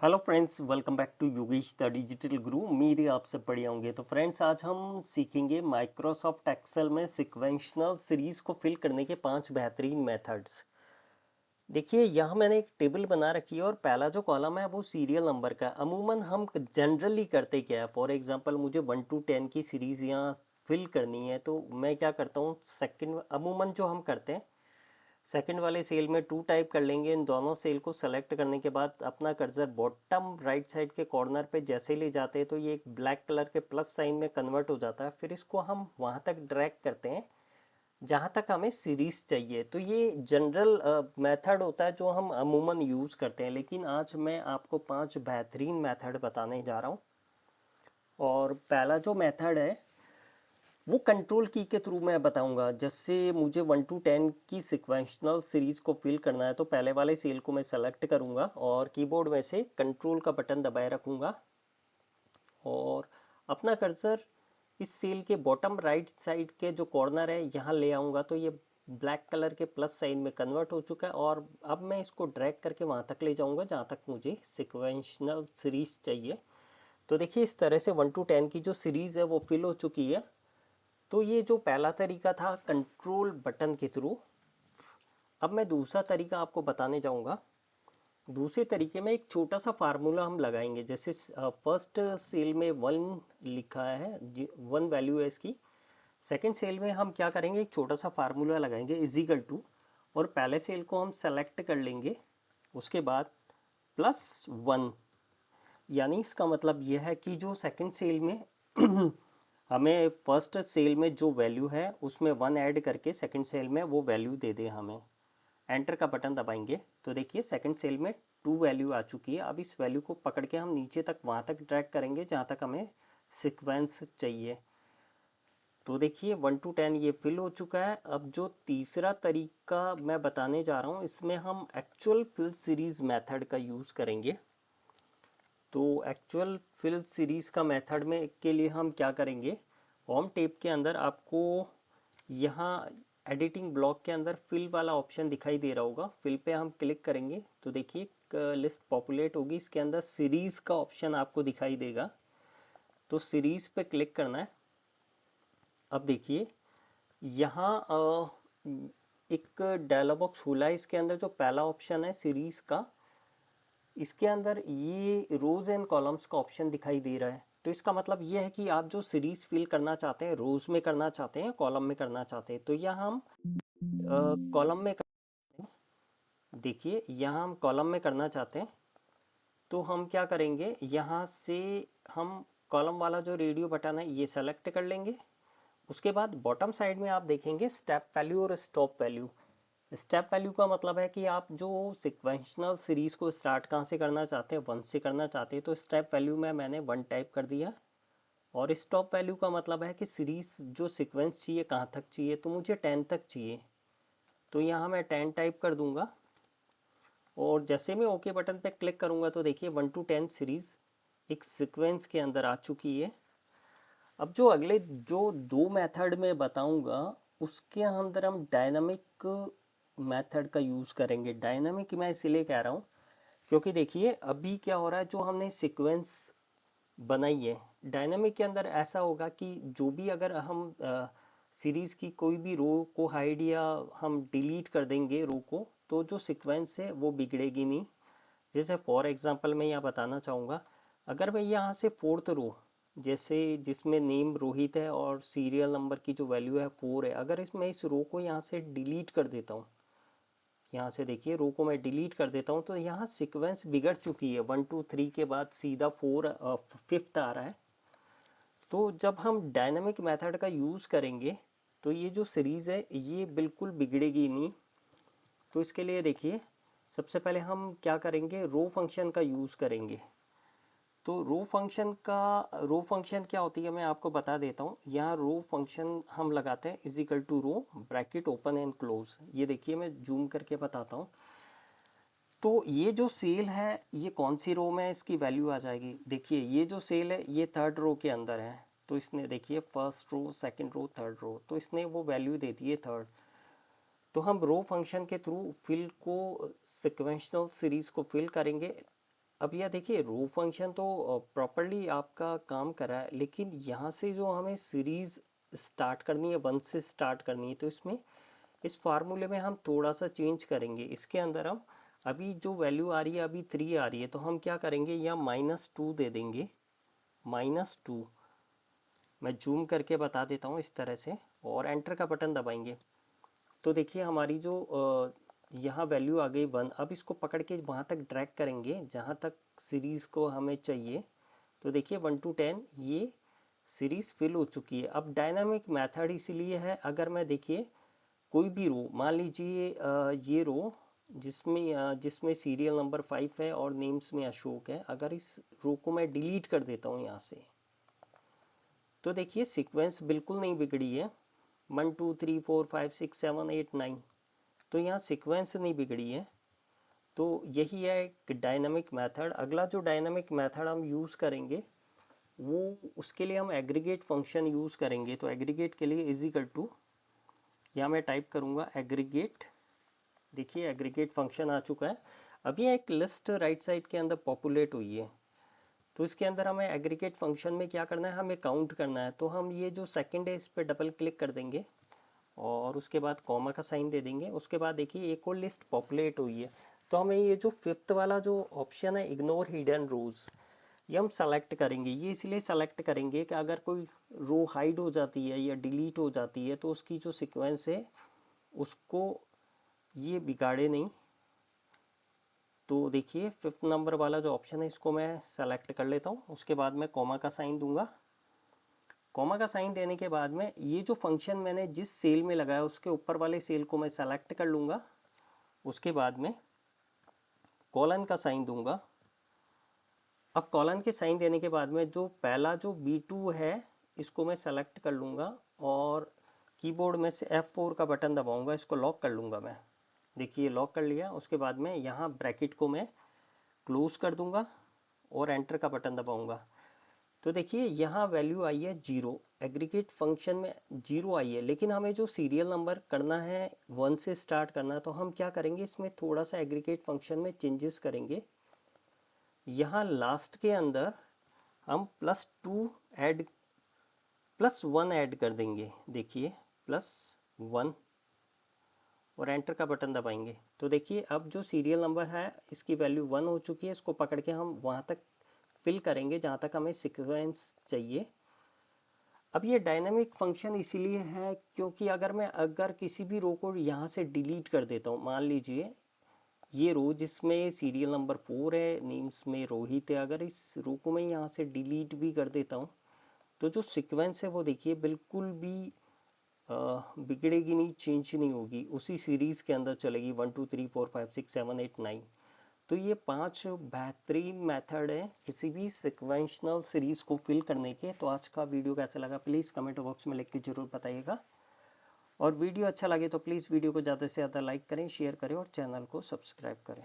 Hello friends, welcome back to Yogesh the digital guru. उम्मीद है आप सब बढ़िया होंगे। तो फ्रेंड्स, आज हम सीखेंगे माइक्रोसॉफ्ट एक्सेल में सिक्वेंशनल सीरीज को फिल करने के 5 बेहतरीन मेथड्स। देखिए, यहाँ मैंने एक टेबल बना रखी है और पहला जो कॉलम है वो सीरियल नंबर का है। अमूमन हम जनरली करते क्या है, फॉर एग्जांपल मुझे 1 to 10 की सीरीज़ यहाँ फिल करनी है तो मैं क्या करता हूँ, सेकंड अमूमन जो हम करते हैं सेकंड वाले सेल में 2 टाइप कर लेंगे। इन दोनों सेल को सेलेक्ट करने के बाद अपना कर्सर बॉटम राइट साइड के कॉर्नर पे जैसे ले जाते हैं तो ये एक ब्लैक कलर के प्लस साइन में कन्वर्ट हो जाता है। फिर इसको हम वहाँ तक ड्रैग करते हैं जहाँ तक हमें सीरीज चाहिए। तो ये जनरल मेथड होता है जो हम अमूमन यूज़ करते हैं, लेकिन आज मैं आपको 5 बेहतरीन मेथड बताने जा रहा हूँ। और पहला जो मेथड है वो कंट्रोल की के थ्रू मैं बताऊंगा। जैसे मुझे 1 to 10 की सिक्वेंशनल सीरीज को फिल करना है तो पहले वाले सेल को मैं सेलेक्ट करूंगा और कीबोर्ड में से कंट्रोल का बटन दबाए रखूंगा और अपना कर्सर इस सेल के बॉटम राइट साइड के जो कॉर्नर है यहाँ ले आऊँगा तो ये ब्लैक कलर के प्लस साइन में कन्वर्ट हो चुका है। और अब मैं इसको ड्रैग करके वहाँ तक ले जाऊँगा जहाँ तक मुझे सिक्वेंशनल सीरीज चाहिए। तो देखिए, इस तरह से 1 to 10 की जो सीरीज़ है वो फिल हो चुकी है। तो ये जो पहला तरीका था कंट्रोल बटन के थ्रू। अब मैं दूसरा तरीका आपको बताने जाऊंगा। दूसरे तरीके में एक छोटा सा फार्मूला हम लगाएंगे। जैसे फर्स्ट सेल में 1 लिखा है, 1 वैल्यू है इसकी। सेकंड सेल में हम क्या करेंगे, एक छोटा सा फार्मूला लगाएंगे इजिकल टू, और पहले सेल को हम सेलेक्ट कर लेंगे। उसके बाद +1, यानी इसका मतलब यह है कि जो सेकंड सेल में हमें फर्स्ट सेल में जो वैल्यू है उसमें 1 ऐड करके सेकंड सेल में वो वैल्यू दे दे हमें। एंटर का बटन दबाएंगे तो देखिए सेकंड सेल में 2 वैल्यू आ चुकी है। अब इस वैल्यू को पकड़ के हम नीचे तक वहाँ तक ड्रैग करेंगे जहाँ तक हमें सीक्वेंस चाहिए। तो देखिए 1 to 10 ये फिल हो चुका है। अब जो तीसरा तरीका मैं बताने जा रहा हूँ इसमें हम एक्चुअल फिल सीरीज मेथड का यूज़ करेंगे। तो एक्चुअल फिल सीरीज़ का मेथड में के लिए हम क्या करेंगे, होम टैब के अंदर आपको यहाँ एडिटिंग ब्लॉक के अंदर फिल वाला ऑप्शन दिखाई दे रहा होगा। फिल पे हम क्लिक करेंगे तो देखिए एक लिस्ट पॉपुलेट होगी, इसके अंदर सीरीज़ का ऑप्शन आपको दिखाई देगा। तो सीरीज़ पे क्लिक करना है। अब देखिए यहाँ एक डायलॉग बॉक्स खुला है। इसके अंदर जो पहला ऑप्शन है सीरीज़ का, इसके अंदर ये रोज एंड कॉलम्स का ऑप्शन दिखाई दे रहा है। तो इसका मतलब ये है कि आप जो सीरीज फिल करना चाहते हैं, रोज में करना चाहते हैं, कॉलम में करना चाहते हैं। तो यहाँ हम कॉलम में देखिए यहाँ हम कॉलम में करना चाहते हैं तो हम क्या करेंगे, यहाँ से हम कॉलम वाला जो रेडियो बटन है ये सेलेक्ट कर लेंगे। उसके बाद बॉटम साइड में आप देखेंगे स्टेप वैल्यू और स्टॉप वैल्यू। स्टेप वैल्यू का मतलब है कि आप जो सिक्वेंशनल सीरीज को स्टार्ट कहाँ से करना चाहते हैं, 1 से करना चाहते हैं। तो स्टेप वैल्यू में मैंने 1 टाइप कर दिया। और स्टॉप वैल्यू का मतलब है कि सीरीज जो सीक्वेंस चाहिए कहाँ तक चाहिए, तो मुझे 10 तक चाहिए। तो यहाँ मैं 10 टाइप कर दूंगा और जैसे मैं ओके बटन पे क्लिक करूँगा तो देखिए 1 to 10 सीरीज़ एक सीक्वेंस के अंदर आ चुकी है। अब जो अगले जो 2 मेथड में बताऊंगा उसके अंदर हम डायनामिक मेथड का यूज़ करेंगे। डायनामिक मैं इसलिए कह रहा हूँ क्योंकि देखिए अभी क्या हो रहा है, जो हमने सीक्वेंस बनाई है डायनामिक के अंदर ऐसा होगा कि जो भी अगर हम सीरीज़ की कोई भी रो को हाइड या हम डिलीट कर देंगे रो को, तो जो सीक्वेंस है वो बिगड़ेगी नहीं। जैसे फॉर एग्जांपल मैं यहाँ बताना चाहूँगा, अगर मैं यहाँ से फोर्थ रो, जैसे जिसमें नेम रोहित है और सीरियल नंबर की जो वैल्यू है 4 है, अगर इसमें इस रो को यहाँ से डिलीट कर देता हूँ, यहाँ से देखिए रो को मैं डिलीट कर देता हूँ तो यहाँ सीक्वेंस बिगड़ चुकी है। 1 2 3 के बाद सीधा 5th आ रहा है। तो जब हम डायनामिक मेथड का यूज़ करेंगे तो ये जो सीरीज़ है ये बिल्कुल बिगड़ेगी नहीं। तो इसके लिए देखिए सबसे पहले हम क्या करेंगे, रो फंक्शन का यूज़ करेंगे। तो रो फंक्शन क्या होती है मैं आपको बता देता हूँ। यहाँ रो फंक्शन हम लगाते हैं is two row bracket open and close. ये देखिए मैं जूम करके बताता हूँ। तो ये जो सेल है ये कौन सी रो में इसकी वैल्यू आ जाएगी, देखिए ये जो सेल है ये थर्ड रो के अंदर है। तो इसने देखिए first row, second row, third row, तो इसने वो वैल्यू दे दी है थर्ड। तो हम रो फंक्शन के थ्रू फिल को सिक्वेंशनल सीरीज को फिल करेंगे। अब यह देखिए रो फंक्शन तो प्रॉपरली आपका काम कर रहा है, लेकिन यहाँ से जो हमें सीरीज़ स्टार्ट करनी है, 1 से स्टार्ट करनी है, तो इसमें इस फार्मूले में हम थोड़ा सा चेंज करेंगे। इसके अंदर हम अभी जो वैल्यू आ रही है अभी 3 आ रही है, तो हम क्या करेंगे, यहाँ -2 दे देंगे। -2 मैं जूम करके बता देता हूँ इस तरह से, और एंटर का बटन दबाएंगे तो देखिए हमारी जो यहाँ वैल्यू आ गई 1। अब इसको पकड़ के वहाँ तक ड्रैग करेंगे जहाँ तक सीरीज़ को हमें चाहिए। तो देखिए 1 to 10 ये सीरीज़ फिल हो चुकी है। अब डायनामिक मेथड इसीलिए है, अगर मैं देखिए कोई भी रो मान लीजिए ये रो जिसमें सीरियल नंबर 5 है और नेम्स में अशोक है, अगर इस रो को मैं डिलीट कर देता हूँ यहाँ से, तो देखिए सीक्वेंस बिल्कुल नहीं बिगड़ी है। 1 2 3 4 5 6 7 8 9, तो यहाँ सीक्वेंस नहीं बिगड़ी है। तो यही है एक डायनामिक मेथड। अगला जो डायनामिक मेथड हम यूज़ करेंगे वो उसके लिए हम एग्रीगेट फंक्शन यूज़ करेंगे। तो एग्रीगेट के लिए इज इक्वल टू, यहाँ मैं टाइप करूँगा एग्रीगेट। देखिए एग्रीगेट फंक्शन आ चुका है। अभी एक लिस्ट राइट साइड के अंदर पॉपुलेट हुई है, तो इसके अंदर हमें एग्रीगेट फंक्शन में क्या करना है, हमें काउंट करना है। तो हम ये जो सेकंड है इस पर डबल क्लिक कर देंगे और उसके बाद कॉमा का साइन दे देंगे। उसके बाद देखिए एक और लिस्ट पॉपुलेट हुई है, तो हमें ये जो फिफ्थ वाला जो ऑप्शन है इग्नोर हिडन रोज, ये हम सेलेक्ट करेंगे। ये इसलिए सेलेक्ट करेंगे कि अगर कोई रो हाइड हो जाती है या डिलीट हो जाती है तो उसकी जो सीक्वेंस है उसको ये बिगाड़े नहीं। तो देखिए फिफ्थ नंबर वाला जो ऑप्शन है इसको मैं सेलेक्ट कर लेता हूँ। उसके बाद मैं कॉमा का साइन दूंगा। कॉमा का साइन देने के बाद में ये जो फंक्शन मैंने जिस सेल में लगाया उसके ऊपर वाले सेल को मैं सेलेक्ट कर लूँगा। उसके बाद में कॉलन का साइन दूंगा। अब कॉलन के साइन देने के बाद में जो पहला जो B2 है इसको मैं सेलेक्ट कर लूँगा और कीबोर्ड में से F4 का बटन दबाऊंगा, इसको लॉक कर लूँगा मैं। देखिए लॉक कर लिया। उसके बाद में यहाँ ब्रैकेट को मैं क्लोज कर दूंगा और एंटर का बटन दबाऊंगा। तो देखिए यहाँ वैल्यू आई है 0, एग्रीगेट फंक्शन में 0 आई है, लेकिन हमें जो सीरियल नंबर करना है 1 से स्टार्ट करना है, तो हम क्या करेंगे, इसमें थोड़ा सा एग्रीगेट फंक्शन में चेंजेस करेंगे। यहाँ लास्ट के अंदर हम +2 ऐड +1 ऐड कर देंगे। देखिए +1 और एंटर का बटन दबाएंगे तो देखिए अब जो सीरियल नंबर है इसकी वैल्यू 1 हो चुकी है। इसको पकड़ के हम वहाँ तक फिल करेंगे जहाँ तक हमें सीक्वेंस चाहिए। अब ये डायनामिक फंक्शन इसीलिए है क्योंकि अगर किसी भी रो को यहाँ से डिलीट कर देता हूँ, मान लीजिए ये रो जिसमें सीरियल नंबर 4 है, नेम्स में रोहित है, अगर इस रो को मैं यहाँ से डिलीट भी कर देता हूँ तो जो सीक्वेंस है वो देखिए बिल्कुल भी बिगड़ेगी नहीं, चेंज नहीं होगी, उसी सीरीज़ के अंदर चलेगी 1 2 3 4 5 6 7 8 9। तो ये 5 बेहतरीन मेथड है किसी भी सिक्वेंशनल सीरीज़ को फिल करने के। तो आज का वीडियो कैसा लगा प्लीज़ कमेंट बॉक्स में लिख के ज़रूर बताइएगा, और वीडियो अच्छा लगे तो प्लीज़ वीडियो को ज़्यादा से ज़्यादा लाइक करें, शेयर करें और चैनल को सब्सक्राइब करें।